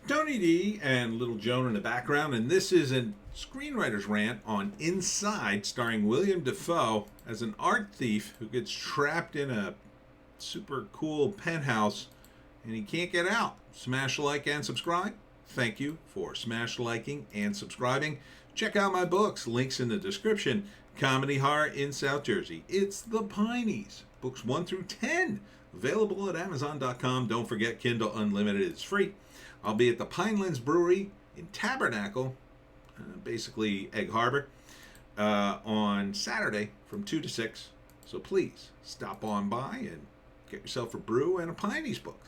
Tony D and Little Joan in the background, and this is a screenwriter's rant on Inside, starring William Dafoe as an art thief who gets trapped in a super cool penthouse and he can't get out. Smash like and subscribe. Thank you for smash liking and subscribing. Check out my books, links in the description. Comedy Horror in South Jersey. It's the Pineys. Books 1 through 10. Available at Amazon.com. Don't forget Kindle Unlimited is free. I'll be at the Pinelands Brewery in Tabernacle, basically Egg Harbor, on Saturday from 2 to 6. So please stop on by and get yourself a brew and a Pineys book.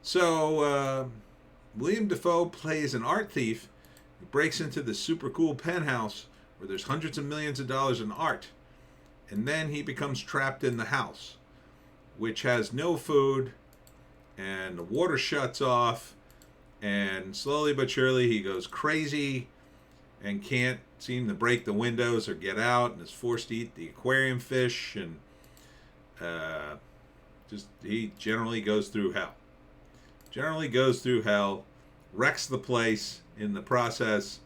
So William Dafoe plays an art thief. He breaks into the super cool penthouse where there's hundreds of millions of dollars in art. And then he becomes trapped in the house, which has no food, and the water shuts off. And slowly but surely he goes crazy and can't seem to break the windows or get out, and is forced to eat the aquarium fish, and he generally goes through hell. Wrecks the place in the process,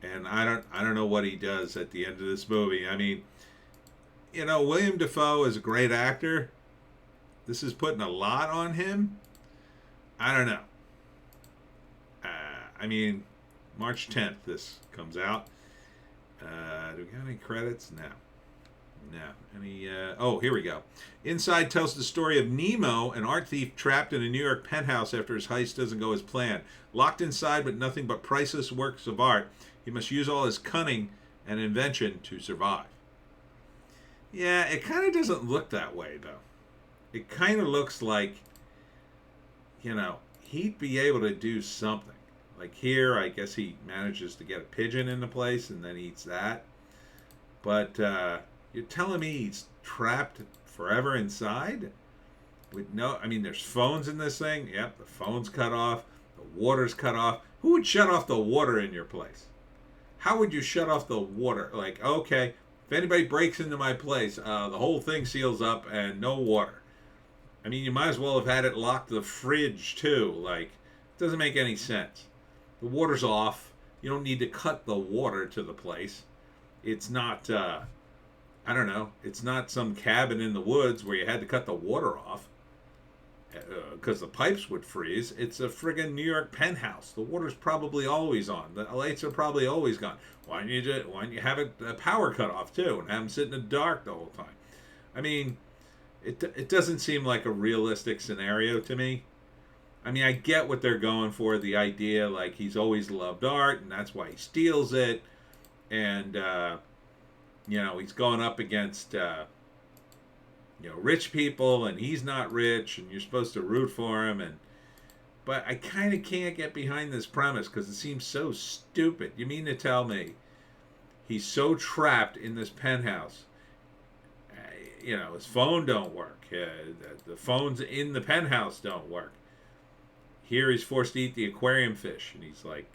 and I don't know what he does at the end of this movie. I mean, you know, William Dafoe is a great actor. This is putting a lot on him. I don't know. I mean, March 10th this comes out. Do we have any credits? No. Here we go. Inside tells the story of Nemo, an art thief trapped in a New York penthouse after his heist doesn't go as planned. Locked inside with nothing but priceless works of art, he must use all his cunning and invention to survive. Yeah, it kind of doesn't look that way, though. It kind of looks like, you know, he'd be able to do something. Like here, I guess he manages to get a pigeon in the place and then eats that. But you're telling me he's trapped forever inside? There's phones in this thing. Yep, the phone's cut off. The water's cut off. Who would shut off the water in your place? How would you shut off the water? Like, okay, if anybody breaks into my place, the whole thing seals up and no water. I mean, you might as well have had it locked the fridge too. Like, it doesn't make any sense. The water's off. You don't need to cut the water to the place. It's not, it's not some cabin in the woods where you had to cut the water off because the pipes would freeze. It's a friggin' New York penthouse. The water's probably always on. The lights are probably always gone. Why don't you have a power cut off too and have them sit in the dark the whole time? I mean, it doesn't seem like a realistic scenario to me. I mean, I get what they're going for, the idea, like he's always loved art, and that's why he steals it, and, he's going up against, rich people, and he's not rich, and you're supposed to root for him, but I kind of can't get behind this premise, because it seems so stupid. You mean to tell me he's so trapped in this penthouse, his phone don't work, the phones in the penthouse don't work. Here he's forced to eat the aquarium fish, and he's like,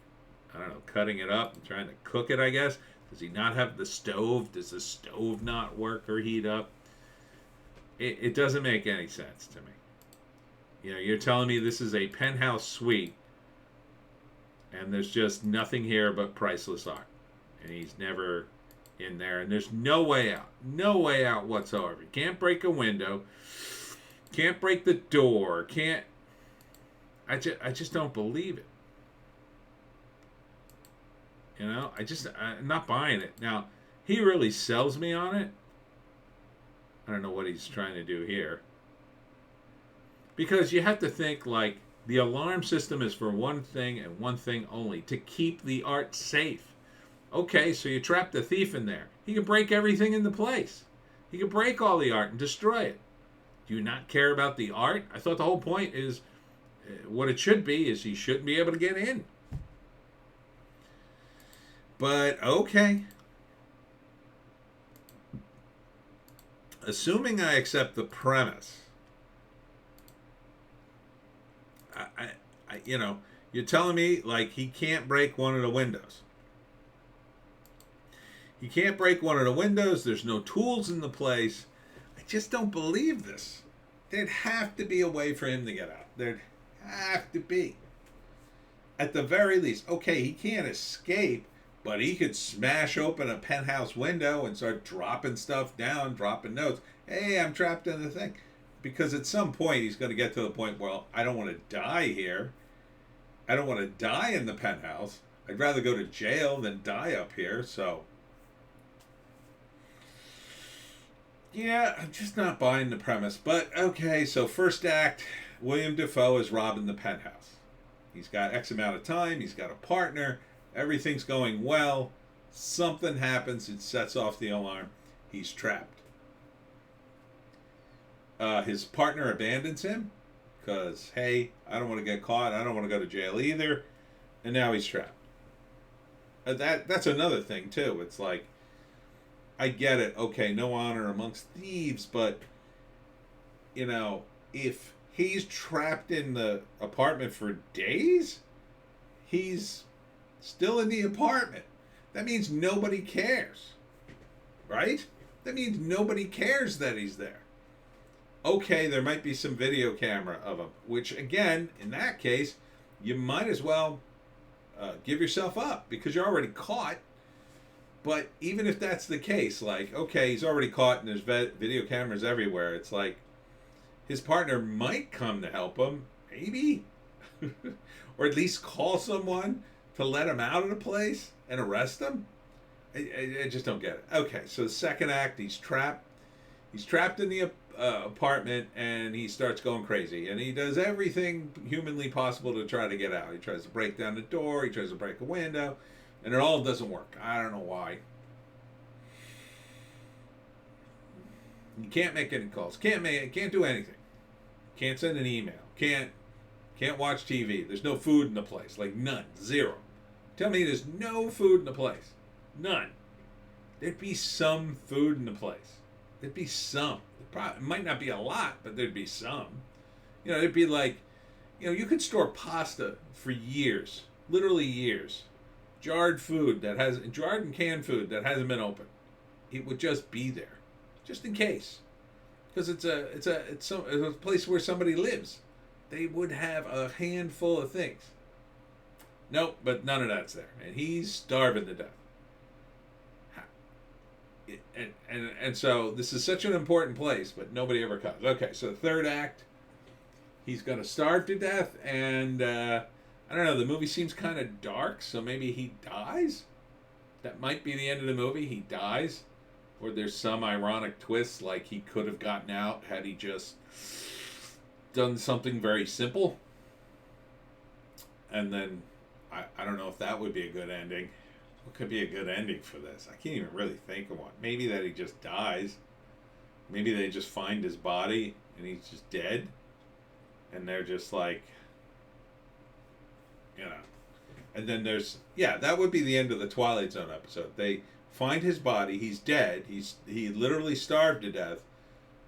I don't know, cutting it up and trying to cook it, I guess. Does he not have the stove? Does the stove not work or heat up? It doesn't make any sense to me. You're telling me this is a penthouse suite, and there's just nothing here but priceless art. And he's never in there, and there's no way out. No way out whatsoever. Can't break a window. Can't break the door. I just don't believe it. I'm not buying it. Now, he really sells me on it. I don't know what he's trying to do here. Because you have to think, like, the alarm system is for one thing and one thing only, to keep the art safe. Okay, so you trap the thief in there. He can break everything in the place. He can break all the art and destroy it. Do you not care about the art? I thought the whole point is, what it should be is he shouldn't be able to get in. But, okay. Assuming I accept the premise, you're telling me, like, he can't break one of the windows. He can't break one of the windows. There's no tools in the place. I just don't believe this. There'd have to be a way for him to get out. There'd have to be. At the very least, okay, he can't escape, but he could smash open a penthouse window and start dropping stuff down, dropping notes. Hey, I'm trapped in the thing. Because at some point, he's going to get to the point, well, I don't want to die here. I don't want to die in the penthouse. I'd rather go to jail than die up here, so. Yeah, I'm just not buying the premise. But, okay, so first act, William Dafoe is robbing the penthouse. He's got X amount of time. He's got a partner. Everything's going well. Something happens. It sets off the alarm. He's trapped. His partner abandons him because, hey, I don't want to get caught. I don't want to go to jail either. And now he's trapped. That's another thing, too. It's like, I get it. Okay, no honor amongst thieves. But, you know, if he's trapped in the apartment for days, he's still in the apartment. That means nobody cares. Right? That means nobody cares that he's there. Okay, there might be some video camera of him, which, again, in that case, you might as well give yourself up because you're already caught. But even if that's the case, like, okay, he's already caught and there's video cameras everywhere, it's like his partner might come to help him, maybe, or at least call someone to let him out of the place and arrest him. I just don't get it. Okay, so the second act, he's trapped. He's trapped in the apartment, and he starts going crazy. And he does everything humanly possible to try to get out. He tries to break down the door. He tries to break a window. And it all doesn't work. I don't know why. You can't make any calls. Can't do anything. Can't send an email. Can't watch TV. There's no food in the place. Like, none. Zero. Tell me there's no food in the place. None. There'd be some food in the place. There'd be some. It might not be a lot, but there'd be some. You know, it'd be like, you know, you could store pasta for years. Literally years. Jarred and canned food that hasn't been opened. It would just be there. Just in case. Because it's a place where somebody lives. They would have a handful of things. Nope, but none of that's there. And he's starving to death. And so this is such an important place, but nobody ever comes. Okay, so the third act, he's going to starve to death, and I don't know, the movie seems kind of dark, so maybe he dies? That might be the end of the movie, he dies. Or there's some ironic twist, like he could have gotten out had he just done something very simple. And then, I don't know if that would be a good ending. What could be a good ending for this? I can't even really think of one. Maybe that he just dies. Maybe they just find his body and he's just dead. And they're just like, you know. And then that would be the end of the Twilight Zone episode. They find his body. He's dead. He literally starved to death.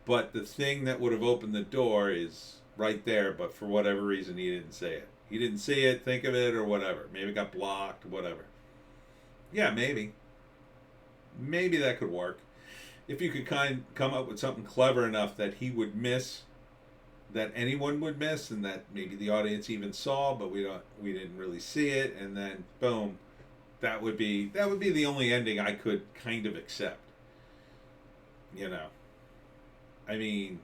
But the thing that would have opened the door is right there. But for whatever reason, he didn't see it. He didn't see it, think of it, or whatever. Maybe it got blocked, whatever. Yeah, maybe. Maybe that could work. If you could come up with something clever enough that he would miss, that anyone would miss, and that maybe the audience even saw, but we didn't really see it, and then boom, that would be the only ending I could kind of accept. You know. I mean,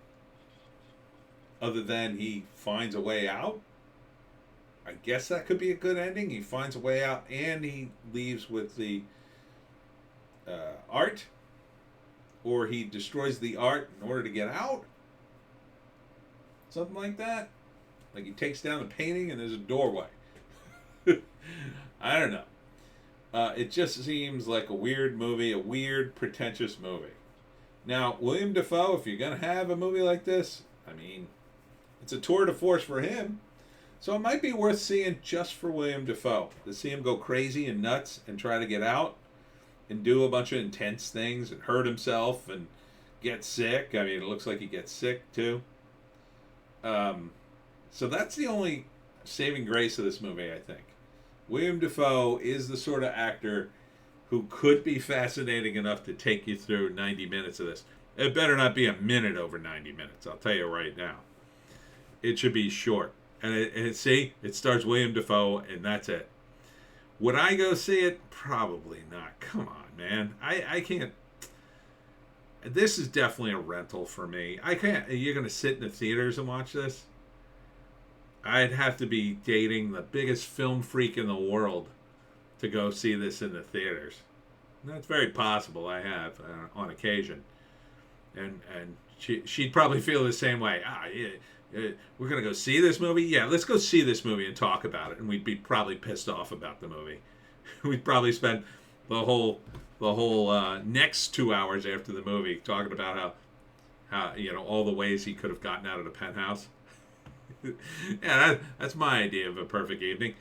other than he finds a way out, I guess that could be a good ending. He finds a way out and he leaves with the art. Or he destroys the art in order to get out. Something like that. Like he takes down the painting and there's a doorway. I don't know. It just seems like a weird movie, a weird, pretentious movie. Now, William Dafoe, if you're going to have a movie like this, I mean, it's a tour de force for him. So it might be worth seeing just for William Dafoe. To see him go crazy and nuts and try to get out and do a bunch of intense things and hurt himself and get sick. I mean, it looks like he gets sick too. So that's the only saving grace of this movie, I think. William Dafoe is the sort of actor who could be fascinating enough to take you through 90 minutes of this. It better not be a minute over 90 minutes, I'll tell you right now. It should be short. And it stars William Dafoe, and that's it. Would I go see it? Probably not. Come on, man. I can't. This is definitely a rental for me. I can't. You're going to sit in the theaters and watch this? I'd have to be dating the biggest film freak in the world to go see this in the theaters. That's very possible. I have on occasion, and she'd probably feel the same way. We're gonna go see this movie. Yeah, let's go see this movie and talk about it. And we'd be probably pissed off about the movie. We'd probably spend the whole next 2 hours after the movie talking about how all the ways he could have gotten out of the penthouse. Yeah, that's my idea of a perfect evening.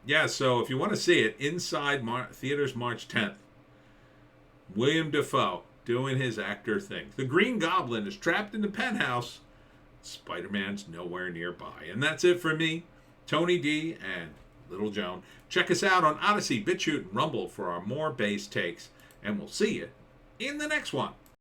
Yeah, so if you want to see it, Inside theaters March 10th. William Dafoe doing his actor thing. The Green Goblin is trapped in the penthouse. Spider-Man's nowhere nearby. And that's it for me, Tony D, and Little Joan. Check us out on Odysee, Bitchute, and Rumble for our more bass takes. And we'll see you in the next one.